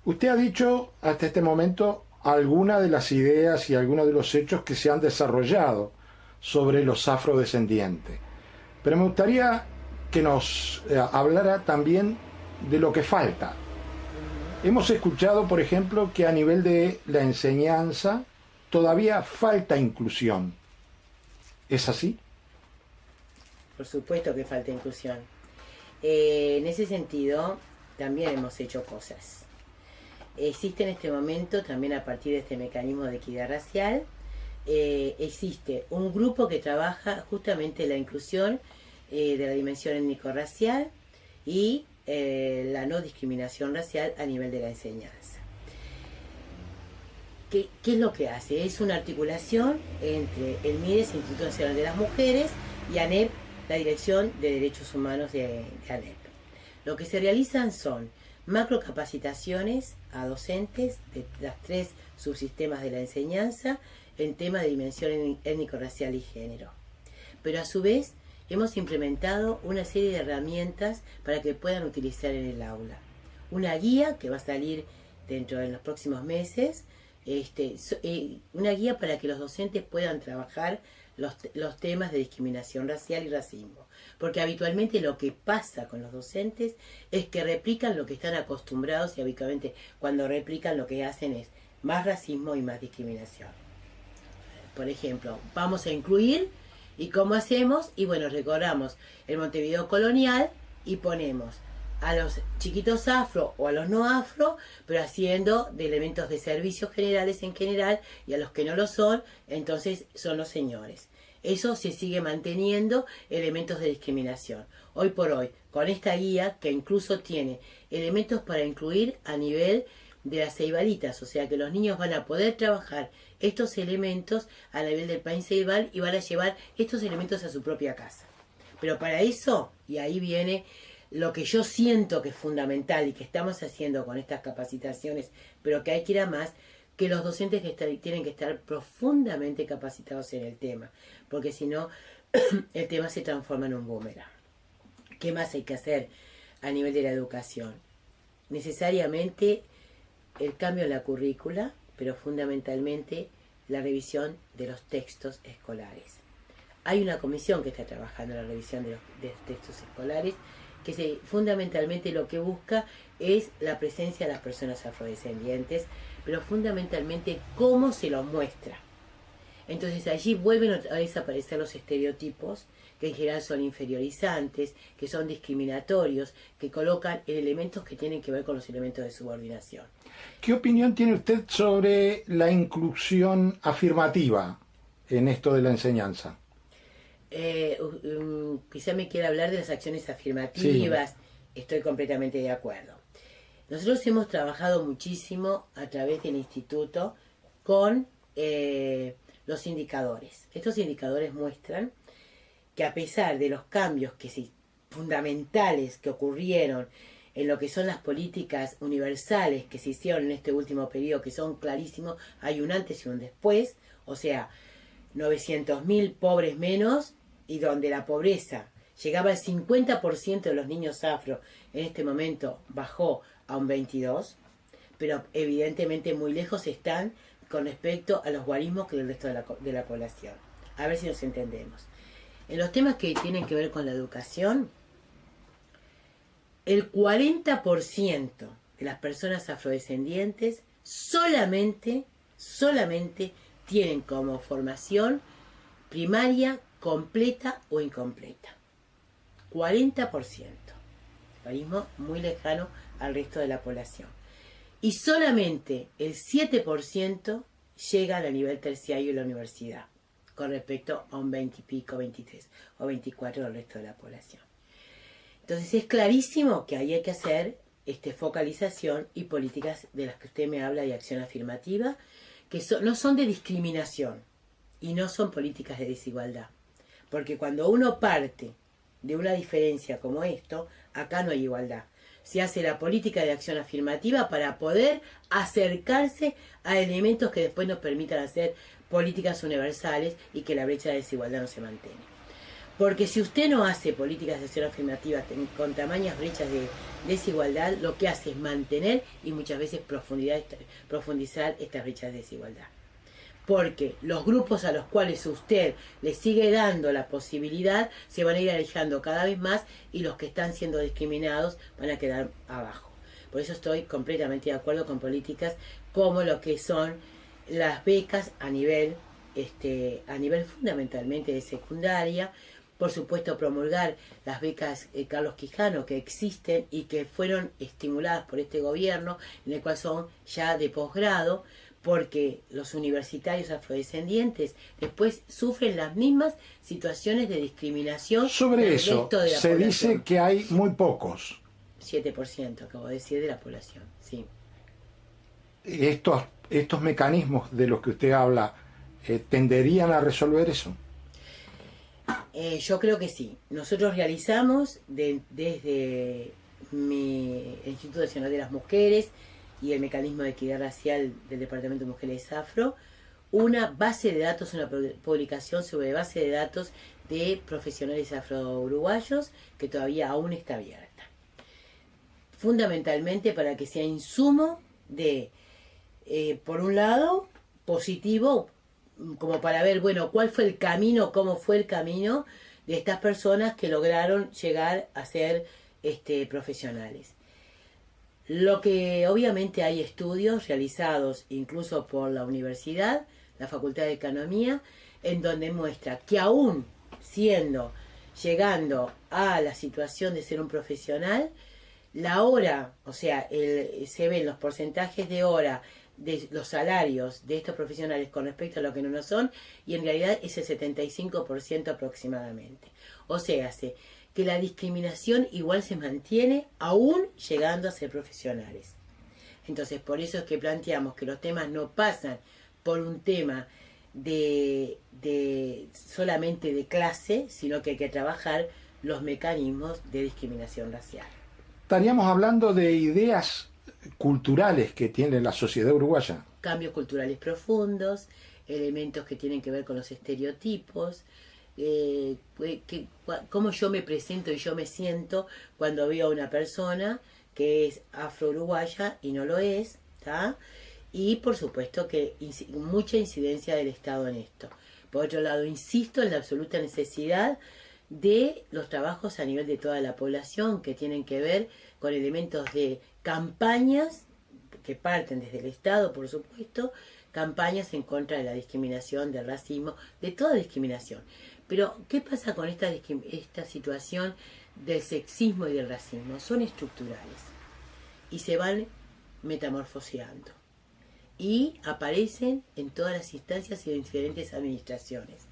Usted ha dicho hasta este momento algunas de las ideas y algunos de los hechos que se han desarrollado sobre los afrodescendientes. Pero me gustaría que nos hablara también de lo que falta. Hemos escuchado, por ejemplo, que a nivel de la enseñanza todavía falta inclusión. ¿Es así? Por supuesto que falta inclusión. En ese sentido, también hemos hecho cosas. Existe en este momento, también a partir de este mecanismo de equidad racial, existe un grupo que trabaja justamente la inclusión de la dimensión étnico-racial y la no discriminación racial a nivel de la enseñanza. ¿Qué es lo que hace? Es una articulación entre el MIDES, Instituto Nacional de las Mujeres, y ANEP, la Dirección de Derechos Humanos de ANEP. Lo que se realizan son macrocapacitaciones a docentes de las 3 subsistemas de la enseñanza en tema de dimensión étnico-racial y género. Pero a su vez hemos implementado una serie de herramientas para que puedan utilizar en el aula. Una guía que va a salir dentro de los próximos meses, una guía para que los docentes puedan trabajar los temas de discriminación racial y racismo. Porque habitualmente lo que pasa con los docentes es que replican lo que están acostumbrados, y habitualmente cuando replican lo que hacen es más racismo y más discriminación. Por ejemplo, vamos a incluir, ¿y cómo hacemos? Y bueno, recordamos el Montevideo colonial y ponemos a los chiquitos afro o a los no afro, pero haciendo de elementos de servicios generales en general, y a los que no lo son, entonces son los señores. Eso se sigue manteniendo elementos de discriminación. Hoy por hoy, con esta guía que incluso tiene elementos para incluir a nivel de las ceibalitas, o sea que los niños van a poder trabajar estos elementos a nivel del país ceibal y van a llevar estos elementos a su propia casa. Pero para eso, y ahí viene lo que yo siento que es fundamental y que estamos haciendo con estas capacitaciones, pero que hay que ir a más, que los docentes tienen que estar profundamente capacitados en el tema, porque si no, el tema se transforma en un boomerang. ¿Qué más hay que hacer a nivel de la educación? Necesariamente el cambio en la currícula, pero fundamentalmente la revisión de los textos escolares. Hay una comisión que está trabajando en la revisión de los textos escolares, que fundamentalmente lo que busca es la presencia de las personas afrodescendientes, pero fundamentalmente cómo se los muestra. Entonces allí vuelven otra vez a aparecer los estereotipos, que en general son inferiorizantes, que son discriminatorios, que colocan en elementos que tienen que ver con los elementos de subordinación. ¿Qué opinión tiene usted sobre la inclusión afirmativa en esto de la enseñanza? Quizá me quiera hablar de las acciones afirmativas. Sí. Estoy completamente de acuerdo. Nosotros hemos trabajado muchísimo a través del instituto con los indicadores. Estos indicadores muestran que a pesar de los cambios fundamentales que ocurrieron en lo que son las políticas universales que se hicieron en este último periodo, que son clarísimos, hay un antes y un después, o sea, 900.000 pobres menos, y donde la pobreza llegaba al 50% de los niños afro, en este momento bajó a un 22%, pero evidentemente muy lejos están con respecto a los guarismos que el resto de la población. A ver si nos entendemos. En los temas que tienen que ver con la educación, el 40% de las personas afrodescendientes solamente tienen como formación primaria completa o incompleta. 40%. Guarismo muy lejano al resto de la población. Y solamente el 7% llegan a nivel terciario en la universidad, con respecto a un 20 y pico, 23 o 24 del resto de la población. Entonces es clarísimo que ahí hay que hacer focalización y políticas de las que usted me habla de acción afirmativa, que no son de discriminación y no son políticas de desigualdad. Porque cuando uno parte de una diferencia como esto, acá no hay igualdad. Se hace la política de acción afirmativa para poder acercarse a elementos que después nos permitan hacer políticas universales y que la brecha de desigualdad no se mantenga. Porque si usted no hace políticas de acción afirmativa con tamañas brechas de desigualdad, lo que hace es mantener y muchas veces profundizar estas brechas de desigualdad. Porque los grupos a los cuales usted le sigue dando la posibilidad se van a ir alejando cada vez más y los que están siendo discriminados van a quedar abajo. Por eso estoy completamente de acuerdo con políticas como lo que son las becas a nivel fundamentalmente de secundaria. Por supuesto, promulgar las becas Carlos Quijano que existen y que fueron estimuladas por este gobierno, en el cual son ya de posgrado, porque los universitarios afrodescendientes después sufren las mismas situaciones de discriminación. Sobre eso, se dice que hay muy pocos. 7%, acabo de decir, de la población, sí. Estos mecanismos de los que usted habla, ¿tenderían a resolver eso? Yo creo que sí. Nosotros realizamos desde mi Instituto Nacional de las Mujeres y el Mecanismo de Equidad Racial del Departamento de Mujeres Afro, una base de datos, una publicación sobre base de datos de profesionales afro-uruguayos que todavía aún está abierta. Fundamentalmente para que sea insumo de, por un lado, positivo, como para ver, bueno, cuál fue el camino, cómo fue el camino de estas personas que lograron llegar a ser profesionales. Lo que obviamente hay estudios realizados incluso por la universidad, la Facultad de Economía, en donde muestra que aún llegando a la situación de ser un profesional, la hora, o sea, se ven los porcentajes de hora de los salarios de estos profesionales con respecto a lo que no lo son, y en realidad es el 75% aproximadamente. O sea, que la discriminación igual se mantiene aún llegando a ser profesionales. Entonces, por eso es que planteamos que los temas no pasan por un tema solamente de clase, sino que hay que trabajar los mecanismos de discriminación racial. Estaríamos hablando de ideas culturales que tiene la sociedad uruguaya. Cambios culturales profundos, elementos que tienen que ver con los estereotipos, cómo yo me presento y yo me siento cuando veo a una persona que es afro-uruguaya y no lo es, ¿tá? Y por supuesto que mucha incidencia del Estado en esto. Por otro lado, insisto en la absoluta necesidad de los trabajos a nivel de toda la población que tienen que ver con elementos de campañas que parten desde el Estado, por supuesto, campañas en contra de la discriminación, del racismo, de toda discriminación. Pero, ¿qué pasa con esta situación del sexismo y del racismo? Son estructurales y se van metamorfoseando y aparecen en todas las instancias y en diferentes administraciones.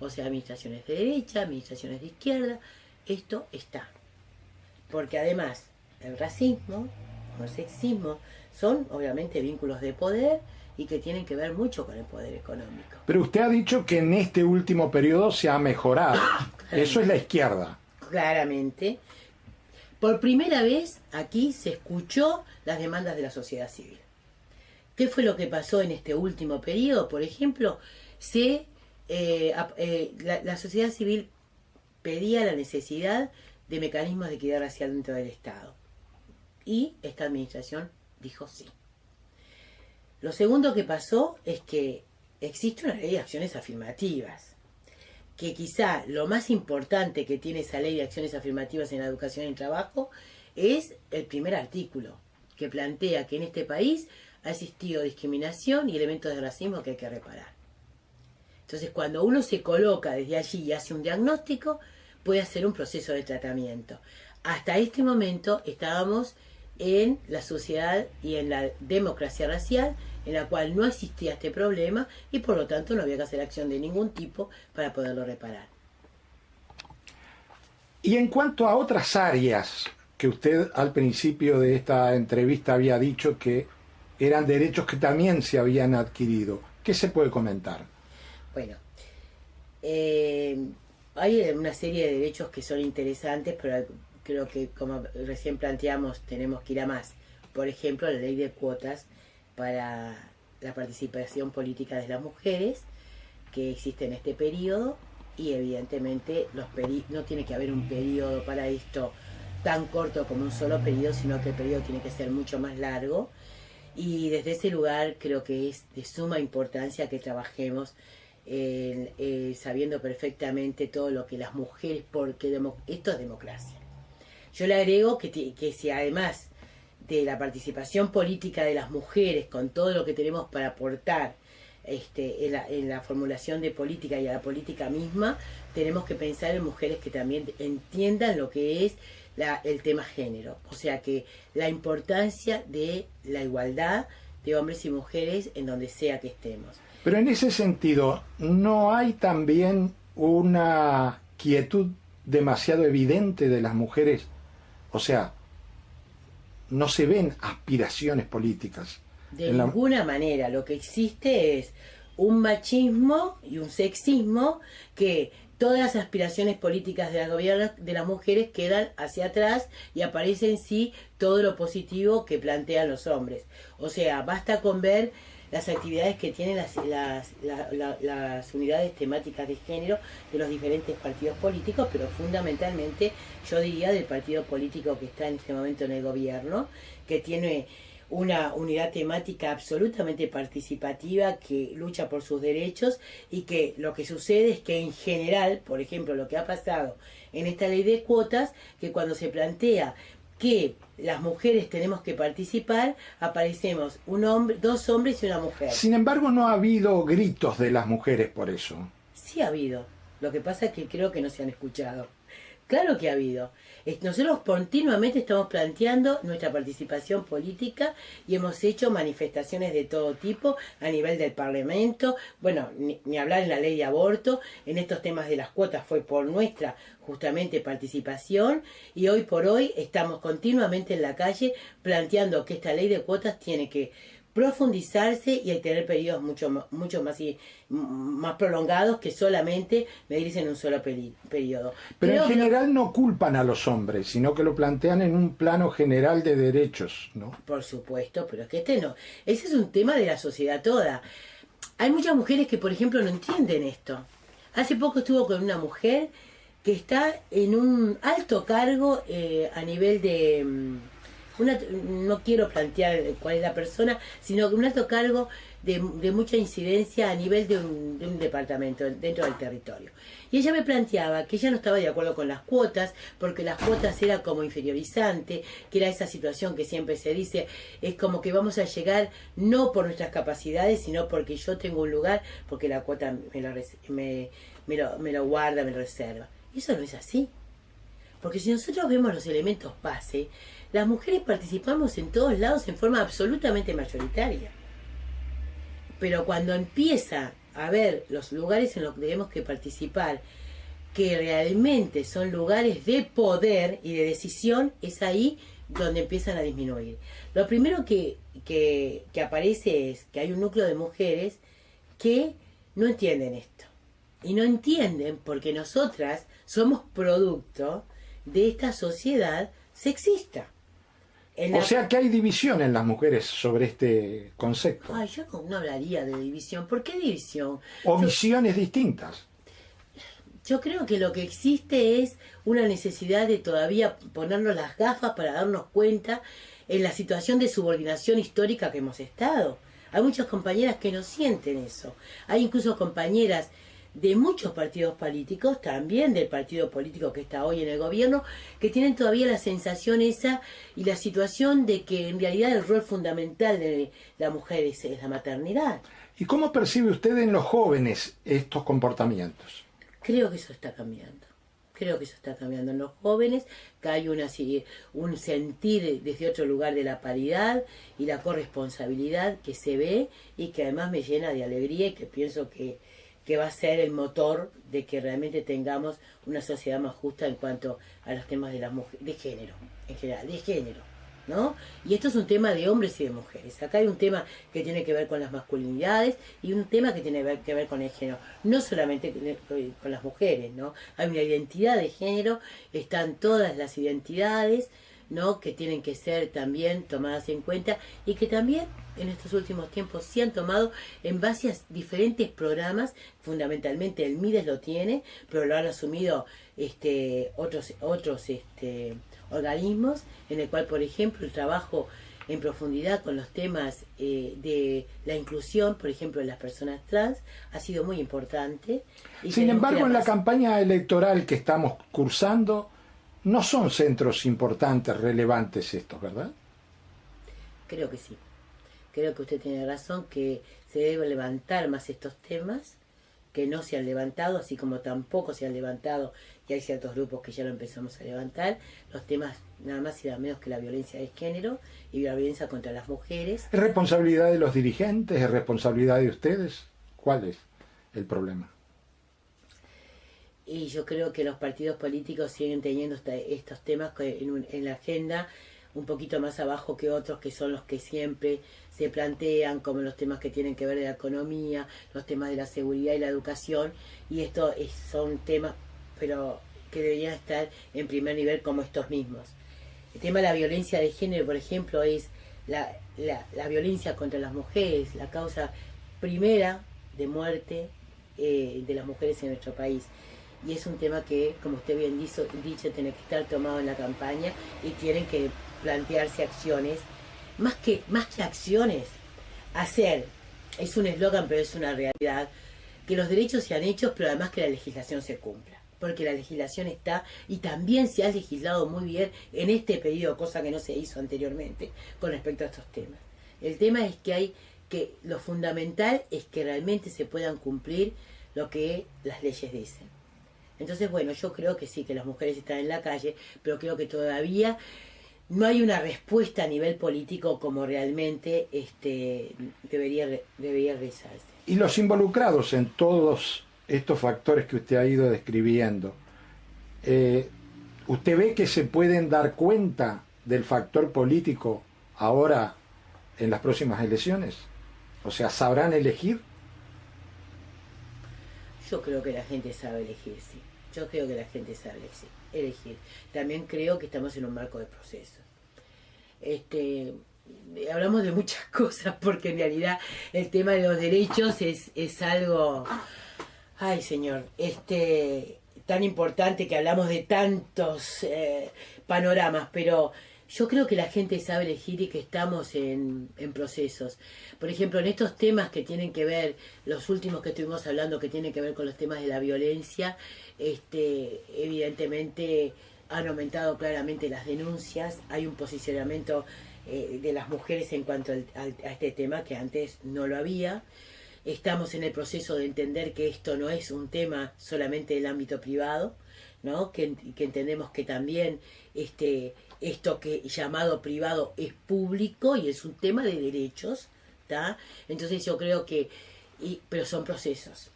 O sea, administraciones de derecha, administraciones de izquierda, esto está. Porque además, el racismo o el sexismo son obviamente vínculos de poder y que tienen que ver mucho con el poder económico. Pero usted ha dicho que en este último periodo se ha mejorado. Eso es la izquierda. Claramente. Por primera vez aquí se escuchó las demandas de la sociedad civil. ¿Qué fue lo que pasó en este último periodo? Por ejemplo, la sociedad civil pedía la necesidad de mecanismos de equidad racial dentro del Estado. Y esta administración dijo sí. Lo segundo que pasó es que existe una ley de acciones afirmativas, que quizá lo más importante que tiene esa ley de acciones afirmativas en la educación y el trabajo es el primer artículo, que plantea que en este país ha existido discriminación y elementos de racismo que hay que reparar. Entonces, cuando uno se coloca desde allí y hace un diagnóstico, puede hacer un proceso de tratamiento. Hasta este momento estábamos en la sociedad y en la democracia racial, en la cual no existía este problema y por lo tanto no había que hacer acción de ningún tipo para poderlo reparar. Y en cuanto a otras áreas que usted al principio de esta entrevista había dicho que eran derechos que también se habían adquirido, ¿qué se puede comentar? Bueno, hay una serie de derechos que son interesantes, pero creo que, como recién planteamos, tenemos que ir a más. Por ejemplo, la ley de cuotas para la participación política de las mujeres, que existe en este periodo, y evidentemente no tiene que haber un periodo para esto tan corto como un solo periodo, sino que el periodo tiene que ser mucho más largo. Y desde ese lugar creo que es de suma importancia que trabajemos sabiendo perfectamente todo lo que las mujeres, porque esto es democracia. Yo le agrego que si además de la participación política de las mujeres, con todo lo que tenemos para aportar en la formulación de política y a la política misma, tenemos que pensar en mujeres que también entiendan lo que es el tema género, o sea que la importancia de la igualdad de hombres y mujeres en donde sea que estemos. Pero en ese sentido, ¿no hay también una quietud demasiado evidente de las mujeres? O sea, no se ven aspiraciones políticas. De ninguna manera, lo que existe es un machismo y un sexismo que todas las aspiraciones políticas de las mujeres quedan hacia atrás y aparece en sí todo lo positivo que plantean los hombres. O sea, basta con ver las actividades que tienen las unidades temáticas de género de los diferentes partidos políticos, pero fundamentalmente yo diría del partido político que está en este momento en el gobierno, que tiene una unidad temática absolutamente participativa que lucha por sus derechos, y que lo que sucede es que en general, por ejemplo, lo que ha pasado en esta ley de cuotas, que cuando se plantea que las mujeres tenemos que participar, aparecemos dos hombres y una mujer. Sin embargo, no ha habido gritos de las mujeres por eso. Sí ha habido. Lo que pasa es que creo que no se han escuchado. Claro que ha habido. Nosotros continuamente estamos planteando nuestra participación política y hemos hecho manifestaciones de todo tipo a nivel del Parlamento. Bueno, ni hablar en la ley de aborto, en estos temas de las cuotas fue por nuestra justamente participación, y hoy por hoy estamos continuamente en la calle planteando que esta ley de cuotas tiene que profundizarse y tener periodos mucho más prolongados que solamente medirse en un solo periodo. Pero en general no culpan a los hombres, sino que lo plantean en un plano general de derechos, ¿no? Por supuesto, pero es que no. Ese es un tema de la sociedad toda. Hay muchas mujeres que, por ejemplo, no entienden esto. Hace poco estuve con una mujer que está en un alto cargo a nivel de... no quiero plantear cuál es la persona, sino que un alto cargo de mucha incidencia a nivel de un departamento dentro del territorio. Y ella me planteaba que ella no estaba de acuerdo con las cuotas, porque las cuotas era como inferiorizante, que era esa situación que siempre se dice, es como que vamos a llegar no por nuestras capacidades, sino porque yo tengo un lugar, porque la cuota me lo guarda, me lo reserva. Y eso no es así. Porque si nosotros vemos los elementos base, las mujeres participamos en todos lados en forma absolutamente mayoritaria. Pero cuando empieza a ver los lugares en los que tenemos que participar, que realmente son lugares de poder y de decisión, es ahí donde empiezan a disminuir. Lo primero que aparece es que hay un núcleo de mujeres que no entienden esto. Y no entienden porque nosotras somos producto de esta sociedad sexista. O sea que hay división en las mujeres sobre este concepto. Ay, yo no hablaría de división. ¿Por qué división? O visiones distintas. Yo creo que lo que existe es una necesidad de todavía ponernos las gafas para darnos cuenta en la situación de subordinación histórica que hemos estado. Hay muchas compañeras que no sienten eso. Hay incluso compañeras de muchos partidos políticos, también del partido político que está hoy en el gobierno, que tienen todavía la sensación esa y la situación de que en realidad el rol fundamental de la mujer es la maternidad. ¿Y cómo percibe usted en los jóvenes estos comportamientos? Creo que eso está cambiando. Creo que eso está cambiando en los jóvenes, que hay un sentir desde otro lugar de la paridad y la corresponsabilidad que se ve y que además me llena de alegría y que pienso que va a ser el motor de que realmente tengamos una sociedad más justa en cuanto a los temas de de género, en general, de género, ¿no? Y esto es un tema de hombres y de mujeres. Acá hay un tema que tiene que ver con las masculinidades y un tema que tiene que ver con el género, no solamente con las mujeres, ¿no? Hay una identidad de género, están todas las identidades, ¿no? Que tienen que ser también tomadas en cuenta y que también en estos últimos tiempos se han tomado en base a diferentes programas, fundamentalmente el MIDES lo tiene, pero lo han asumido otros organismos, en el cual, por ejemplo, el trabajo en profundidad con los temas de la inclusión, por ejemplo, de las personas trans, ha sido muy importante. Y sin embargo, en la campaña electoral que estamos cursando, no son centros importantes, relevantes estos, ¿verdad? Creo que sí. Creo que usted tiene razón, que se debe levantar más estos temas, que no se han levantado, así como tampoco se han levantado, y hay ciertos grupos que ya lo empezamos a levantar, los temas nada más y nada menos que la violencia de género y la violencia contra las mujeres. ¿Es responsabilidad de los dirigentes? ¿Es responsabilidad de ustedes? ¿Cuál es el problema? Y yo creo que los partidos políticos siguen teniendo estos temas en la agenda un poquito más abajo que otros, que son los que siempre se plantean, como los temas que tienen que ver de la economía, los temas de la seguridad y la educación, y son temas pero que deberían estar en primer nivel como estos mismos. El tema de la violencia de género, por ejemplo, es la violencia contra las mujeres, la causa primera de muerte de las mujeres en nuestro país. Y es un tema que, como usted bien dicho, tiene que estar tomado en la campaña y tienen que plantearse acciones. Más que acciones, hacer, es un eslogan pero es una realidad, que los derechos sean hechos, pero además que la legislación se cumpla. Porque la legislación está, y también se ha legislado muy bien en este periodo, cosa que no se hizo anteriormente con respecto a estos temas. El tema es que lo fundamental es que realmente se puedan cumplir lo que las leyes dicen. Entonces, bueno, yo creo que sí, que las mujeres están en la calle, pero creo que todavía no hay una respuesta a nivel político como realmente debería realizarse. Y los involucrados en todos estos factores que usted ha ido describiendo, ¿usted ve que se pueden dar cuenta del factor político ahora en las próximas elecciones? O sea, ¿sabrán elegir? Yo creo que la gente sabe elegir, sí. Yo creo que la gente sabe elegir. También creo que estamos en un marco de proceso. Hablamos de muchas cosas porque en realidad el tema de los derechos es algo, ay señor, tan importante, que hablamos de tantos panoramas, pero yo creo que la gente sabe elegir y que estamos en procesos. Por ejemplo, en estos temas que tienen que ver, los últimos que estuvimos hablando, que tienen que ver con los temas de la violencia, evidentemente han aumentado claramente las denuncias, hay un posicionamiento de las mujeres en cuanto a este tema que antes no lo había. Estamos en el proceso de entender que esto no es un tema solamente del ámbito privado, ¿no? Que entendemos que también esto que llamado privado es público y es un tema de derechos, ¿tá? Entonces yo creo que, pero son procesos.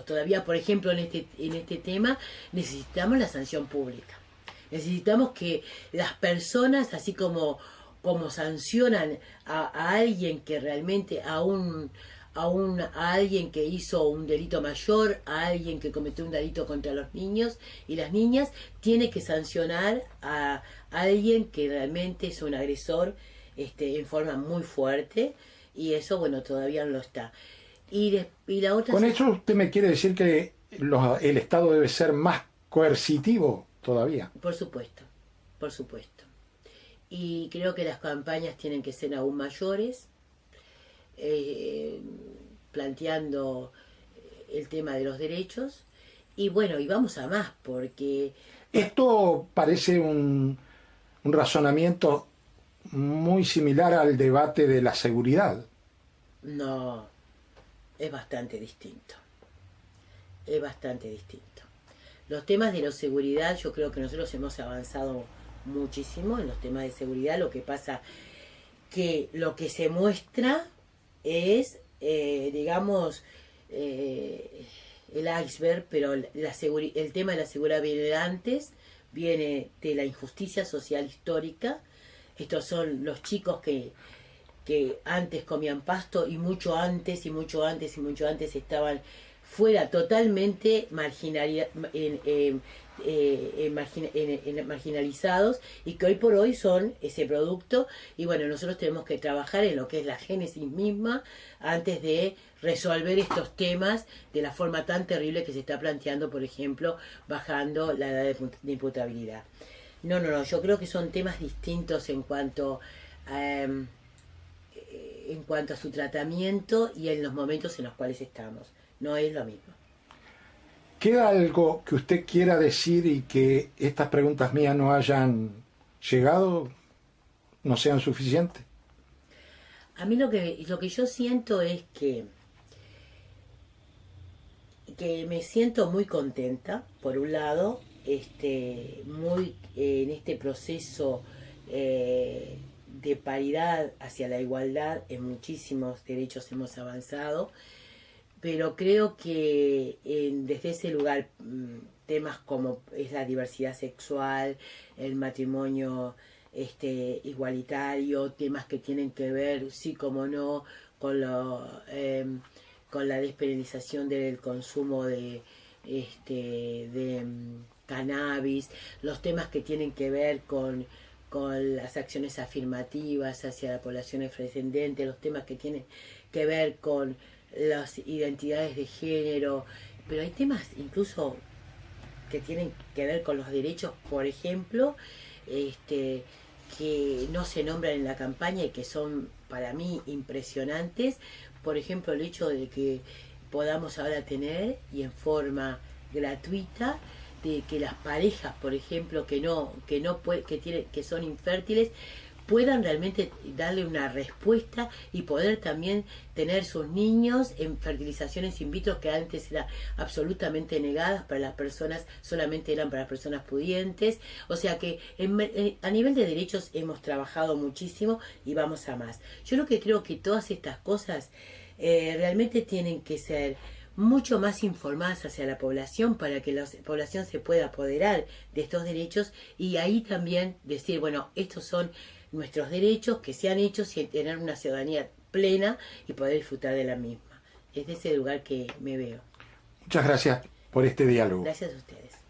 Todavía, por ejemplo, en este tema necesitamos la sanción pública. Necesitamos que las personas, así como sancionan a alguien que realmente, a alguien que hizo un delito mayor, a alguien que cometió un delito contra los niños y las niñas, tiene que sancionar a alguien que realmente es un agresor en forma muy fuerte, y eso, bueno, todavía no lo está. Y la otra... Con eso usted me quiere decir que el Estado debe ser más coercitivo todavía. Por supuesto. Y creo que las campañas tienen que ser aún mayores, planteando el tema de los derechos, y bueno, y vamos a más, porque... Esto parece un razonamiento muy similar al debate de la seguridad. No, es bastante distinto. Los temas de la seguridad, yo creo que nosotros hemos avanzado muchísimo en los temas de seguridad. Lo que pasa que lo que se muestra es, digamos, el iceberg, pero el tema de la seguridad viene antes, viene de la injusticia social histórica. Estos son los chicos que antes comían pasto, y mucho antes estaban fuera totalmente marginalizados, y que hoy por hoy son ese producto. Y bueno, nosotros tenemos que trabajar en lo que es la génesis misma antes de resolver estos temas de la forma tan terrible que se está planteando, por ejemplo, bajando la edad de imputabilidad. No, yo creo que son temas distintos en cuanto a su tratamiento y en los momentos en los cuales estamos. No es lo mismo. ¿Queda algo que usted quiera decir y que estas preguntas mías no hayan llegado, no sean suficientes? A mí lo que yo siento es que me siento muy contenta, por un lado, muy en este proceso de paridad hacia la igualdad. En muchísimos derechos hemos avanzado, pero creo que desde ese lugar temas como es la diversidad sexual, el matrimonio igualitario, temas que tienen que ver, sí como no, con la despenalización del consumo de cannabis, los temas que tienen que ver con las acciones afirmativas hacia la población afrodescendiente, los temas que tienen que ver con las identidades de género, pero hay temas incluso que tienen que ver con los derechos, por ejemplo, que no se nombran en la campaña y que son para mí impresionantes. Por ejemplo, el hecho de que podamos ahora tener, y en forma gratuita, de que las parejas, por ejemplo, que son infértiles, puedan realmente darle una respuesta y poder también tener sus niños en fertilizaciones in vitro, que antes eran absolutamente negadas para las personas, solamente eran para las personas pudientes. O sea que a nivel de derechos hemos trabajado muchísimo y vamos a más. Yo lo que creo que todas estas cosas realmente tienen que ser mucho más informadas hacia la población, para que la población se pueda apoderar de estos derechos, y ahí también decir, bueno, estos son nuestros derechos que se han hecho, y tener una ciudadanía plena y poder disfrutar de la misma. Es de ese lugar que me veo. Muchas gracias por este diálogo. Gracias a ustedes.